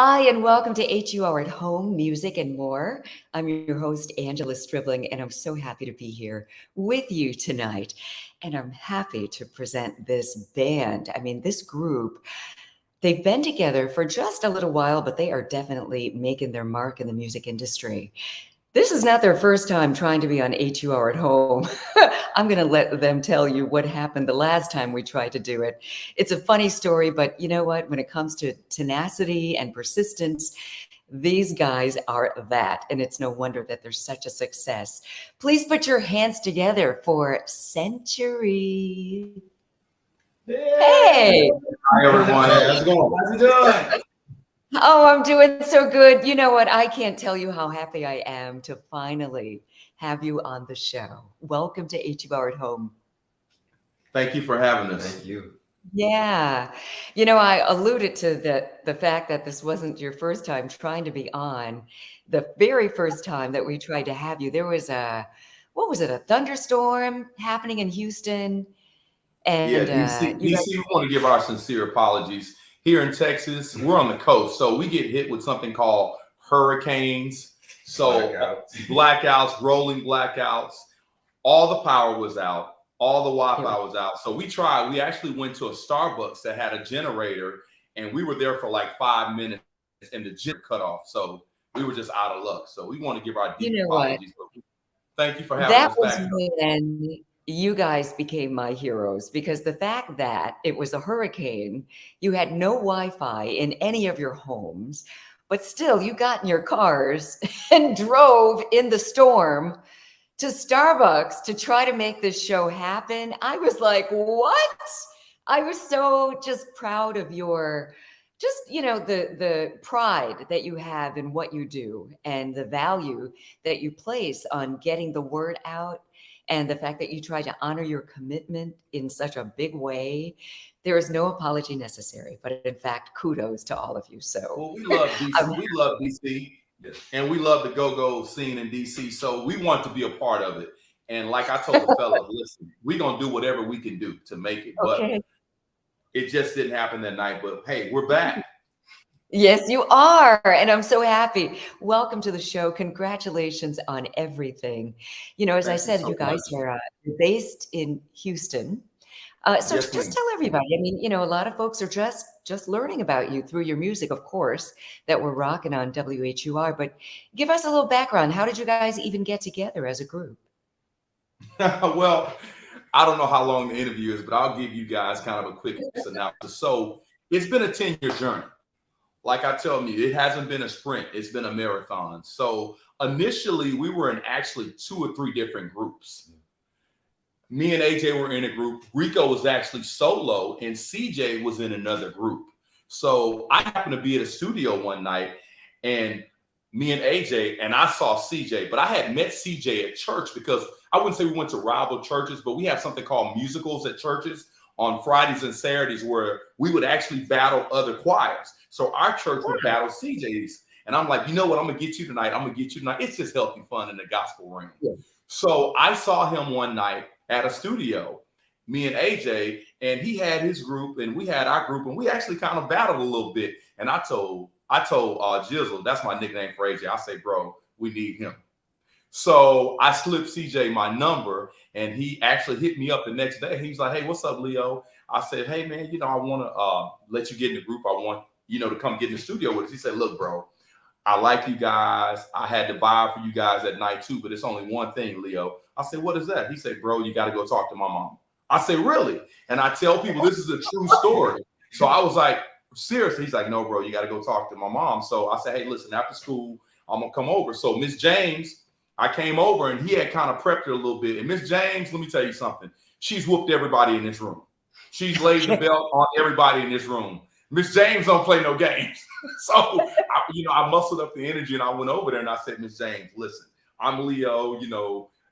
Hi, and welcome to HUR at Home, Music and More. I'm your host, Angela Stribling, and I'm so happy to be here with you tonight. And I'm happy to present this band. This group, they've been together for just a little while, but they are definitely making their mark in the music industry. This is not their first time trying to be on HUR at Home. I'm going to let them tell you what happened the last time we tried to do it. It's a funny story, but you know what? When it comes to tenacity and persistence, these guys are that, and it's no wonder that they're such a success. Please put your hands together for Century. Hey! Hi, everyone. How's it going? How's it doing? Oh, I'm doing so good. You know what? I can't tell you how happy I am to finally have you on the show. Welcome to HUR at Home. Thank you for having us. Thank you. Yeah. You know, I alluded to the fact that this wasn't your first time trying to be on. The very first time that we tried to have you, there was what was it, a thunderstorm happening in Houston? And DC, you guys, we want to give our sincere apologies. Here in Texas, we're on the coast, so we get hit with something called hurricanes. So blackouts, rolling blackouts. All the power was out. All the Wi-Fi was out. So we tried. We actually went to a Starbucks that had a generator, and we were there for like 5 minutes, and the generator cut off. So we were just out of luck. So we want to give our deep apologies. Thank you for having us back. That was when you guys became my heroes, because the fact that it was a hurricane, you had no Wi-Fi in any of your homes, but still you got in your cars and drove in the storm to Starbucks to try to make this show happen. I was like, what? I was so just proud of your, the pride that you have in what you do and the value that you place on getting the word out. And the fact that you try to honor your commitment in such a big way, there is no apology necessary. But in fact, kudos to all of you. So well, we love DC. We love DC, and we love the go-go scene in DC. So we want to be a part of it. And like I told the fellas, listen, we're gonna do whatever we can do to make it. But it just didn't happen that night. But hey, we're back. Yes, you are. And I'm so happy. Welcome to the show. Congratulations on everything. You know, as I said, you guys are based in Houston. So just tell everybody, a lot of folks are just learning about you through your music, of course, that we're rocking on WHUR. But give us a little background. How did you guys even get together as a group? Well, I don't know how long the interview is, but I'll give you guys kind of a quick synopsis. So it's been a 10-year journey. Like I tell you, it hasn't been a sprint. It's been a marathon. So initially, we were in actually 2 or 3 different groups. Me and AJ were in a group. Rico was actually solo, and CJ was in another group. So I happened to be at a studio one night, and me and AJ, and I saw CJ, but I had met CJ at church because I wouldn't say we went to rival churches, but we have something called musicals at churches on Fridays and Saturdays where we would actually battle other choirs. So our church would battle CJ's. And I'm like, you know what? I'm going to get you tonight. I'm going to get you tonight. It's just healthy fun in the gospel ring. Yeah. So I saw him one night at a studio, me and AJ, and he had his group and we had our group, and we actually kind of battled a little bit. And I told Jizzle, that's my nickname for AJ. I say, bro, we need him. So I slipped CJ my number, and he actually hit me up the next day. He's like, hey, what's up, Leo? I said, hey, man, I want to let you get in the group. I want, to come get in the studio with us. He said, look, bro, I like you guys. I had to vibe for you guys at night too, but it's only one thing, Leo. I said, what is that? He said, bro, you got to go talk to my mom. I said, really? And I tell people this is a true story. So I was like, seriously? He's like, no, bro, you got to go talk to my mom. So I said, hey, listen, after school, I'm going to come over. So Miss James, I came over, and he had kind of prepped her a little bit. And Miss James, let me tell you something. She's whooped everybody in this room. She's laid the belt on everybody in this room. Miss James don't play no games. So, I muscled up the energy, and I went over there, and I said, Miss James, listen, I'm Leo.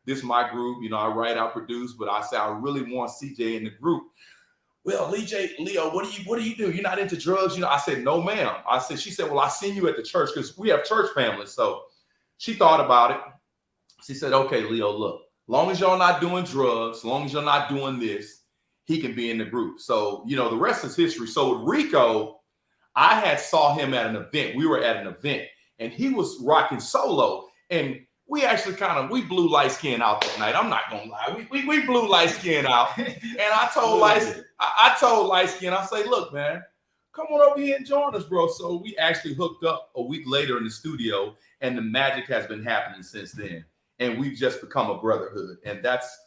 This is my group. I write, I produce, but I said, I really want CJ in the group. Well, Leo, what do you do? You're not into drugs? I said, no, ma'am. She said, well, I seen you at the church because we have church families. So she thought about it. She said, okay, Leo, look, long as y'all not doing drugs, long as you're not doing this, he can be in the group. So, the rest is history. So with Rico, I had saw him at an event. We were at an event, and he was rocking solo, and we actually we blew light skin out that night. I'm not gonna lie, we blew light skin out, and I told I told light skin, I say, look, man, come on over here and join us, bro. So we actually hooked up a week later in the studio, and the magic has been happening since then, and we've just become a brotherhood, and that's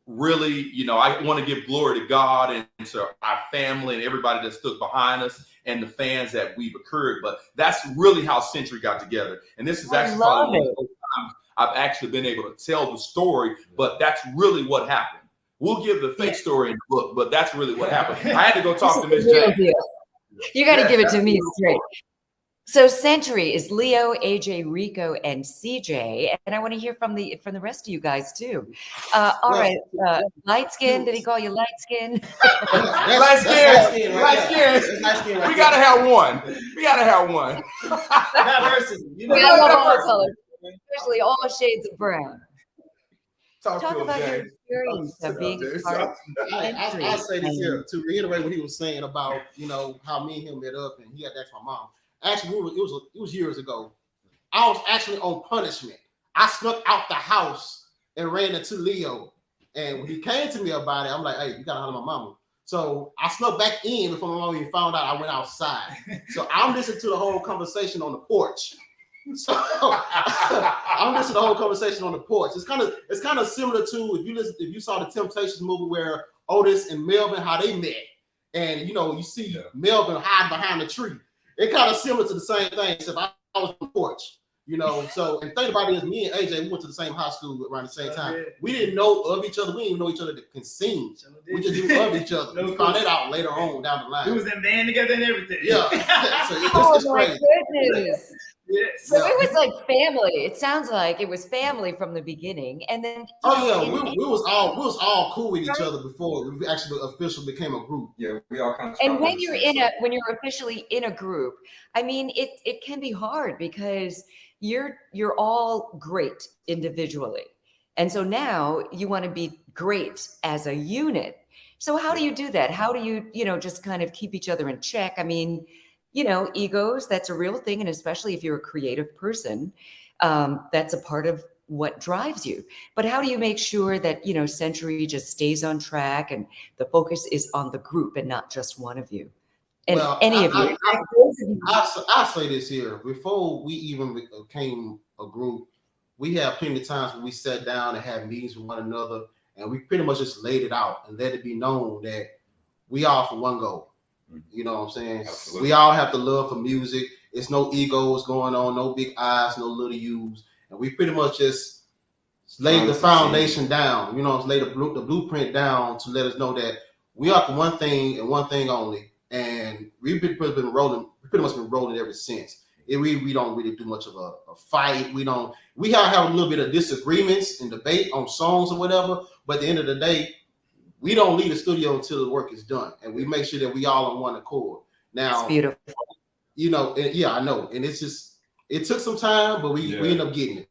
really, I want to give glory to God and to our family and everybody that stood behind us and the fans that we've occurred. But that's really how Century got together. And this is actually probably one of the first times I've actually been able to tell the story, but that's really what happened. We'll give the fake story in the book, but that's really what happened. I had to go talk to Miss Jane. You got to give it to me straight. So Century is Leo, AJ, Rico, and CJ, and I want to hear from the rest of you guys too. All right, light skin. Did he call you light skin? Light skin. We gotta have one. Diversity. I love all colors, especially all shades of brown. Talk about your experience of being part of Century. I'll say this here to reiterate what he was saying about how me and him met up, and he had to ask my mom. Actually, it was years ago. I was actually on punishment. I snuck out the house and ran into Leo. And when he came to me about it, I'm like, hey, you gotta holler at my mama. So I snuck back in before my mama even found out I went outside. So I'm listening to the whole conversation on the porch. So I'm listening to the whole conversation on the porch. It's kind of similar to if you saw the Temptations movie where Otis and Melvin, how they met. And you see Melvin hide behind the tree. It kind of similar to the same thing, except I was on the porch, So, and the thing about it is, me and AJ, we went to the same high school around the same time. We didn't know of each other. We didn't even know each other that can sing. We just knew of each other. We found that out later on down the line. We was in band together and everything. Yeah. So it's my crazy. goodness. So it was like family. It sounds like it was family from the beginning, and then we was all cool with each other before we actually officially became a group. Yeah, we all kind of. And when you're officially in a group, I mean, it can be hard because you're all great individually, and so now you want to be great as a unit. So how do you do that? How do you just kind of keep each other in check? I mean, egos, that's a real thing. And especially if you're a creative person, that's a part of what drives you. But how do you make sure that, Century just stays on track and the focus is on the group and not just one of you? And well, any of you. I'll say this here. Before we even became a group, we had plenty of times when we sat down and had meetings with one another, and we pretty much just laid it out and let it be known that we all for one goal. You know what I'm saying? Absolutely. We all have the love for music. It's no egos going on, no big eyes, no little U's. And we pretty much just laid the foundation down, lay the blueprint down to let us know that we are for one thing and one thing only. And we've pretty much been rolling ever since. We don't really do much of a fight. We have a little bit of disagreements and debate on songs or whatever, but at the end of the day, we don't leave the studio until the work is done, and we make sure that we all on one accord. Now, it's beautiful. I know, and it took some time, but we end up getting it.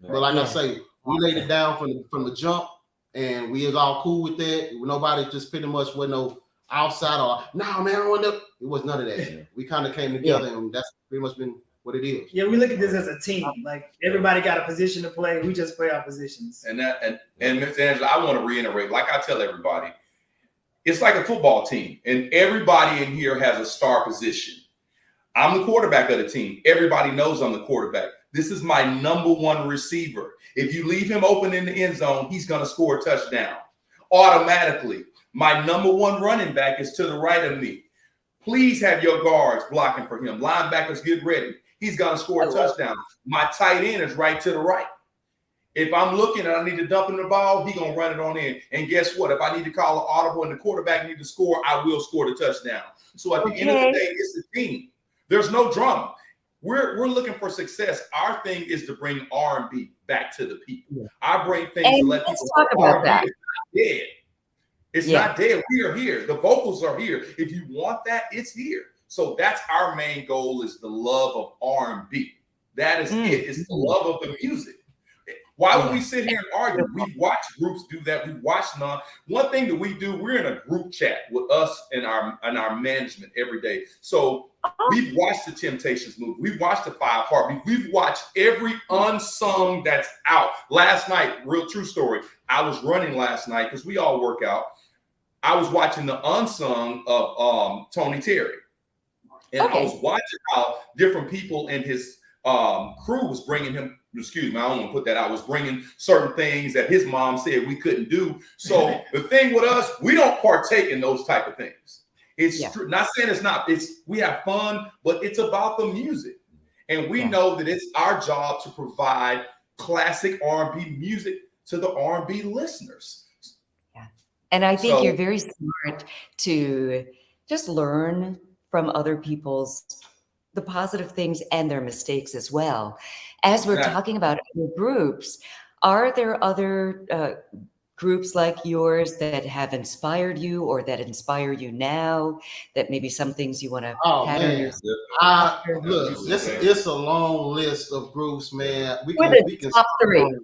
Yeah. But like I say, we laid it down from the jump, and we was all cool with that. Nobody just pretty much was no outside or man, I want to. It was none of that. Yeah. We kind of came together, and that's pretty much been what it is. Yeah, we look at this as a team. Like everybody got a position to play. We just play our positions. And Ms. Angela, I want to reiterate, like I tell everybody, it's like a football team, and everybody in here has a star position. I'm the quarterback of the team. Everybody knows I'm the quarterback. This is my number one receiver. If you leave him open in the end zone, he's going to score a touchdown automatically. My number one running back is to the right of me. Please have your guards blocking for him. Linebackers, get ready. He's going to score a touchdown. My tight end is right to the right. If I'm looking and I need to dump in the ball, he's going to run it on in. And guess what? If I need to call an audible and the quarterback need to score, I will score the touchdown. So at the end of the day, it's the team. There's no drama. We're looking for success. Our thing is to bring R&B back to the people. Yeah. I bring things to let people talk about that. It's not dead. It's not dead. We are here. The vocals are here. If you want that, it's here. So that's our main goal, is the love of R&B. That is it. It's the love of the music. Why would we sit here and argue? We've watched groups do that. We've watched one thing that we do, we're in a group chat with us and our management every day. So we've watched the Temptations movie. We've watched the Five Heartbeats. We've watched every unsung that's out. Last night, real true story, I was running last night because we all work out. I was watching the unsung of Tony Terry. And I was watching how different people in his crew was bringing him, excuse me, I don't want to put that out, was bringing certain things that his mom said we couldn't do. So the thing with us, we don't partake in those type of things. It's not saying it's not, we have fun, but it's about the music. And we know that it's our job to provide classic R&B music to the R&B listeners. Yeah. And I think you're very smart to just learn from other people's the positive things and their mistakes as well. As we're talking about other groups, are there other groups like yours that have inspired you or that inspire you now, that maybe some things you want to pattern your look, it's a long list of groups, man. We can top three.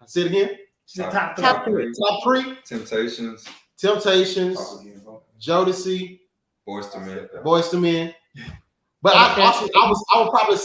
Say it again. Top three. Top three. Temptations. Jodeci. Boyz II Men. But I would probably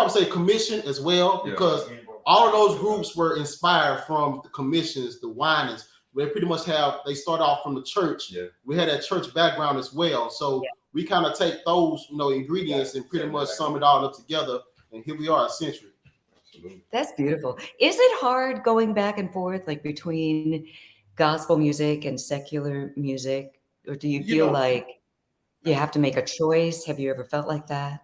say Commission as well, because all of those groups were inspired from the Commissions, the Winans. They pretty much they start off from the church. Yeah. We had that church background as well. So we kind of take those, ingredients and pretty much sum it all up together. And here we are at Century. Absolutely. That's beautiful. Is it hard going back and forth, like between gospel music and secular music? Or do you feel like you have to make a choice? Have you ever felt like that?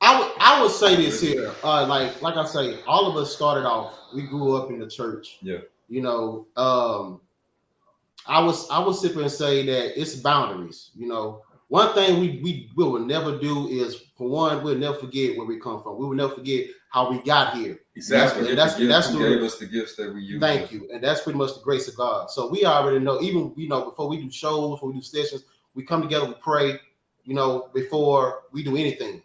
I would say this here. Like I say, all of us started off, we grew up in the church. Yeah. I would sit there and say that it's boundaries. One thing we will never do is, for one, we'll never forget where we come from. We will never forget how we got here. Exactly. That's gave us the gifts that we use. Thank you. And that's pretty much the grace of God. So we already know, even before we do shows, before we do sessions, we come together, we pray, before we do anything.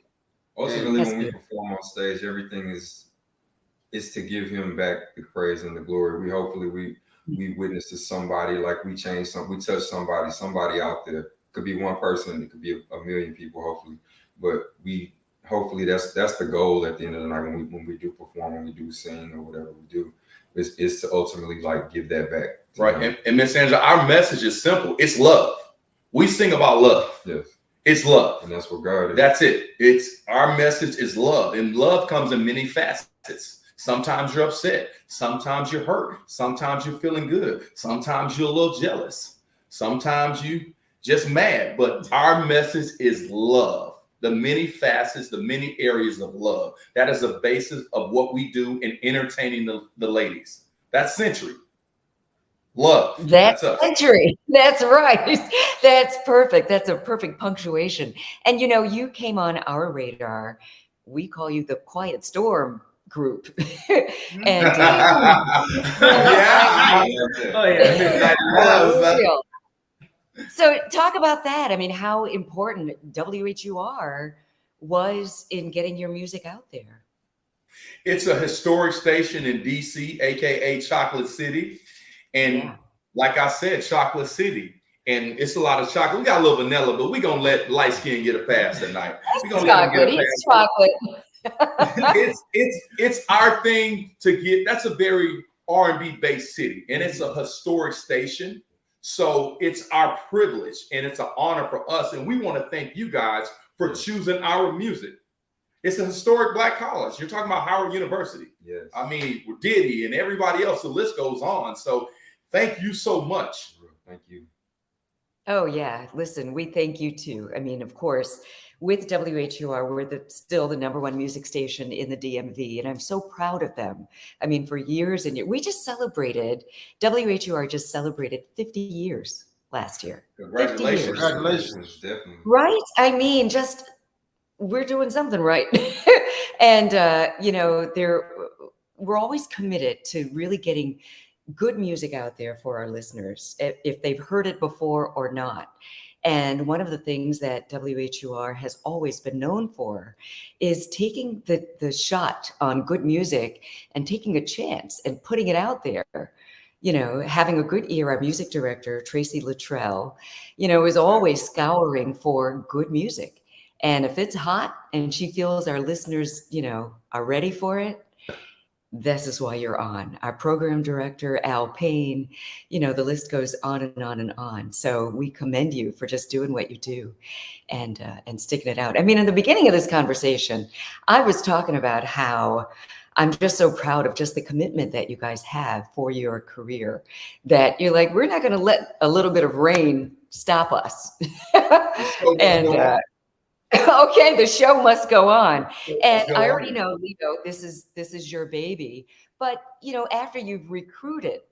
Ultimately, when we perform on stage, everything is to give him back the praise and the glory. We witness to somebody, like we change something, we touch somebody out there. Could be one person, it could be a million people, hopefully. But hopefully that's the goal at the end of the night when we do perform, when we do sing or whatever we do, is to ultimately give that back. Right. And Miss Angela, our message is simple. It's love. We sing about love. Yes. It's love. And that's what God is. That's it. Our message is love. And love comes in many facets. Sometimes you're upset. Sometimes you're hurt. Sometimes you're feeling good. Sometimes you're a little jealous. Sometimes you just mad. But our message is love. The many facets, the many areas of love. That is the basis of what we do in entertaining the ladies. That's Century. Love. That's Century. That's right. That's perfect. That's a perfect punctuation. And you came on our radar. We call you the Quiet Storm group. And so talk about that. I mean, how important WHUR was in getting your music out there. It's a historic station in DC, aka Chocolate City. And like I said, Chocolate City. And it's a lot of chocolate. We got a little vanilla, but we're going to let light skin get a pass tonight. We're gonna It's chocolate. It's our thing to get. That's a very R&B based city. And it's a historic station. So it's our privilege and it's an honor for us. And we want to thank you guys for choosing our music. It's a historic Black college. You're talking about Howard University. Yes. I mean, Diddy and everybody else, the list goes on. So thank you so much. Thank you. Oh, yeah. Listen, we thank you too. I mean, of course, with WHUR, we're still the #1 music station in the DMV, and I'm so proud of them. I mean, for years and years, WHUR just celebrated 50 years last year. Congratulations. Congratulations. Definitely. Right? I mean, we're doing something right. And, we're always committed to really getting good music out there for our listeners, if they've heard it before or not. And one of the things that WHUR has always been known for is taking the shot on good music and taking a chance and putting it out there. You know, having a good ear. Our music director, Tracy Luttrell, you know, is always scouring for good music. And if it's hot and she feels our listeners, you know, are ready for it, this is why you're on. Our program director, Al Payne, you know, the list goes on and on and on. So we commend you for just doing what you do and sticking it out. I mean, in the beginning of this conversation, I was talking about how I'm just so proud of just the commitment that you guys have for your career, that you're like, we're not going to let a little bit of rain stop us. And okay, the show must go on. And I already know, Leo, this is your baby. But you know, after you've recruited,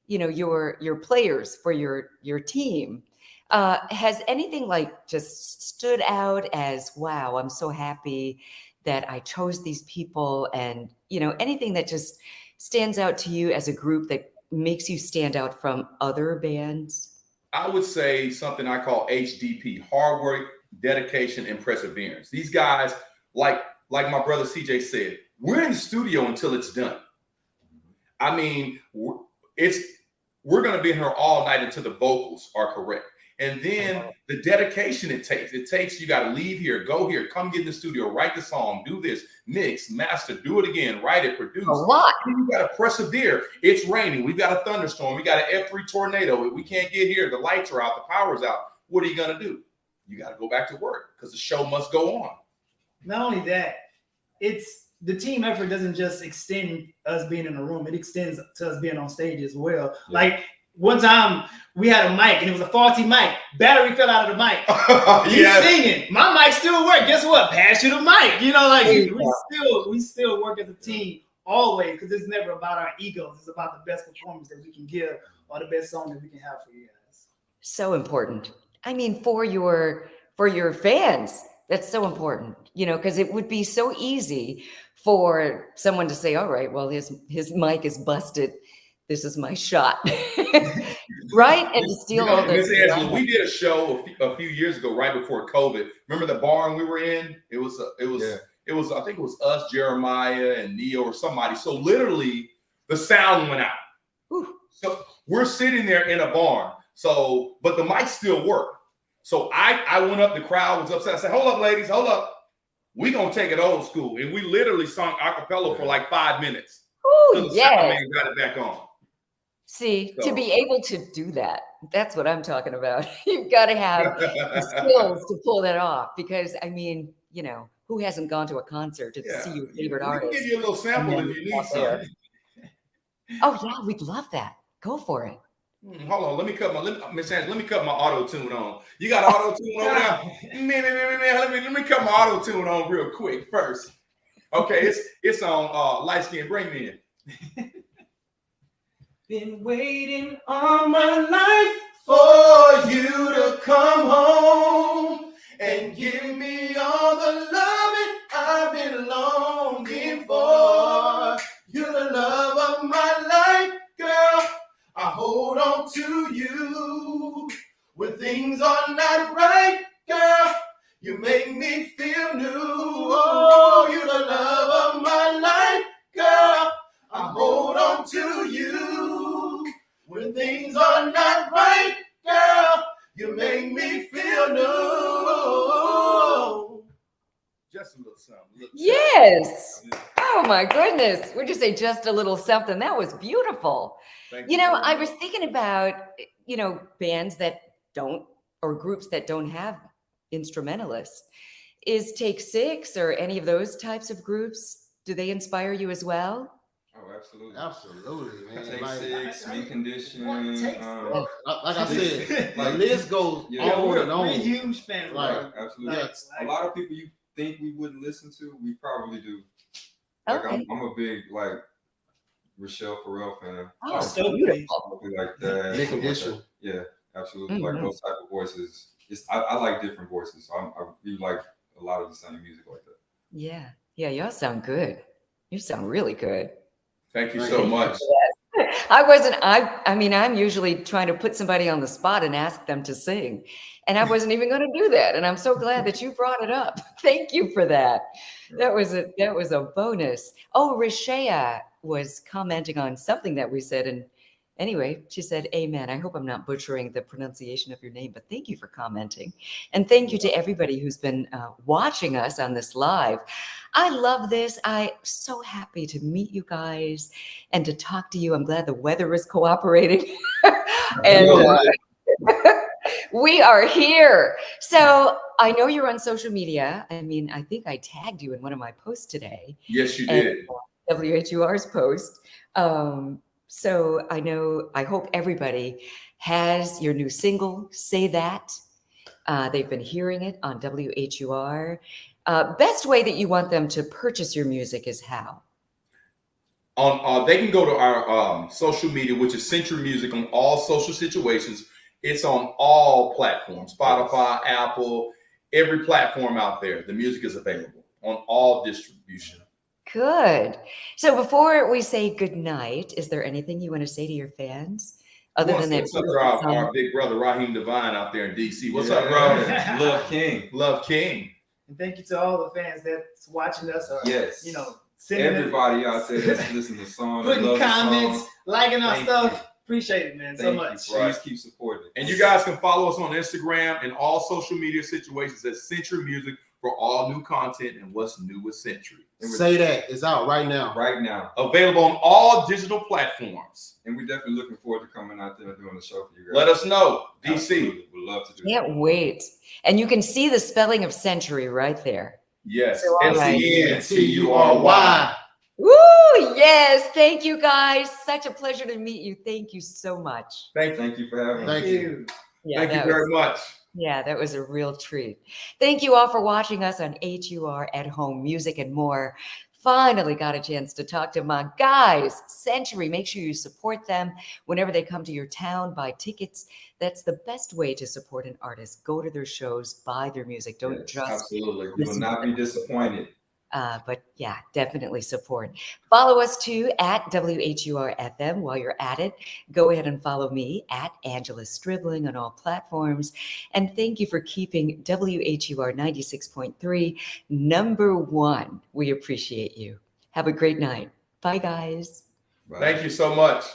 you know, your players for your team, has anything like just stood out as, wow, I'm so happy that I chose these people, and you know, anything that just stands out to you as a group that makes you stand out from other bands? I would say something I call HDP: hard work, dedication, and perseverance. These guys, like my brother CJ said, we're in the studio until it's done. I mean, we're going to be in here all night until the vocals are correct. And then the dedication it takes, you got to leave here, go here, come get in the studio, write the song, do this, mix, master, do it again, write it, produce. A lot. You got to persevere. It's raining. We've got a thunderstorm. We got an F3 tornado. We can't get here. The lights are out. The power's out. What are you going to do? You got to go back to work because the show must go on. Not only that, it's the team effort doesn't just extend us being in a room. It extends to us being on stage as well. Yeah. Like one time we had a mic and it was a faulty mic. Battery fell out of the mic. He's singing. My mic still worked. Guess what? Pass you the mic. You know, like we still work as a team always, because it's never about our egos. It's about the best performance that we can give or the best song that we can have for you guys. So important. I mean, for your fans, that's so important, you know, because it would be so easy for someone to say, all right, well, his mic is busted. This is my shot. Right? And to steal all this. Miss Angela, we did a show a few years ago, right before COVID. Remember the barn we were in? It was I think it was us, Jeremiah, and Neo or somebody. So literally the sound went out. Whew. So we're sitting there in a barn. So, but the mic still worked. So I went up, the crowd was upset. I said, hold up, ladies, hold up. We're going to take it old school. And we literally sung a cappella for like 5 minutes. Oh, yeah. Man got it back on. See, to be able to do that, that's what I'm talking about. You've got to have the skills to pull that off, because, I mean, you know, who hasn't gone to a concert to see your favorite artist? We can give you a little sample if you need something. Oh, yeah, we'd love that. Go for it. Hold on, let me cut my auto tune on. You got auto tune on now? Let me cut my auto tune on real quick first. Okay, it's on light skin. Bring me in. Been waiting all my life for you to come home and give me all the loving I've been longing for. You're the love of my life, girl. I hold on to you when things are not right, girl. You make me feel new. Oh, you're the love of my life, girl. I hold on to you when things are not right, girl. You make me feel new. Just a little something. Yes. Oh my goodness. Would you say just a little something? That was beautiful. You know, I was thinking about, you know, bands that don't, or groups that don't have instrumentalists. Is Take Six or any of those types of groups, do they inspire you as well? Oh, absolutely. Absolutely, man. Take like, Six, Mint Condition. like I said, the list goes on and on. We're huge fans. Like, absolutely. A lot of people you think we wouldn't listen to, we probably do. Like, Okay. I'm a big, like, Rochelle Farrell fan. Oh, so beautiful. Like that. Mint Condition. Yeah, absolutely. Like those type of voices. I like different voices. So I really like a lot of the same music like that. Yeah. Yeah, y'all sound good. You sound really good. Thank you so much. I mean, I'm usually trying to put somebody on the spot and ask them to sing. And I wasn't even going to do that. And I'm so glad that you brought it up. Thank you for that. That was a bonus. Oh, Rishaya was commenting on something that we said. And anyway, she said, amen. I hope I'm not butchering the pronunciation of your name, but thank you for commenting. And thank you to everybody who's been watching us on this live. I love this. I'm so happy to meet you guys and to talk to you. I'm glad the weather is cooperating. And we are here. So I know you're on social media. I mean, I think I tagged you in one of my posts today. Yes, you did. WHUR's post. So I hope everybody has your new single, Say That. They've been hearing it on WHUR. Best way that you want them to purchase your music is how? They can go to our social media, which is Century Music on all social situations. It's on all platforms, Spotify, Apple, every platform out there. The music is available on all distribution. Good. So before we say good night, is there anything you want to say to your fans? Other than that, what's up to our big brother Raheem Devine out there in DC? What's up, bro? Love King. Love King. And thank you to all the fans that's watching us. Or, Yes. Everybody out there that's listening to songs, putting comments, liking our Thank stuff. you. Appreciate it, man, so much. Please keep supporting. And you guys can follow us on Instagram and all social media situations at Century Music for all new content and what's new with Century. Say That is out right now. Right now. Available on all digital platforms. And we're definitely looking forward to coming out there and doing the show for you guys. Let us know. DC. Absolutely. We'd love to do that. Can't wait. And you can see the spelling of Century right there. Yes. So, all right. SENTURY. Woo! Yes. Thank you, guys. Such a pleasure to meet you. Thank you so much. Thank you for having me. Thank you. Yeah, Thank you that very much. Yeah, that was a real treat. Thank you all for watching us on HUR at Home Music and More. Finally got a chance to talk to my guys, Century. Make sure you support them whenever they come to your town. Buy tickets. That's the best way to support an artist. Go to their shows, buy their music. Don't just absolutely. You will not be disappointed. But yeah, definitely support. Follow us too at WHUR-FM. While you're at it, go ahead and follow me at Angela Stribling on all platforms. And thank you for keeping WHUR 96.3 #1. We appreciate you. Have a great night. Bye, guys. Bye. Thank you so much.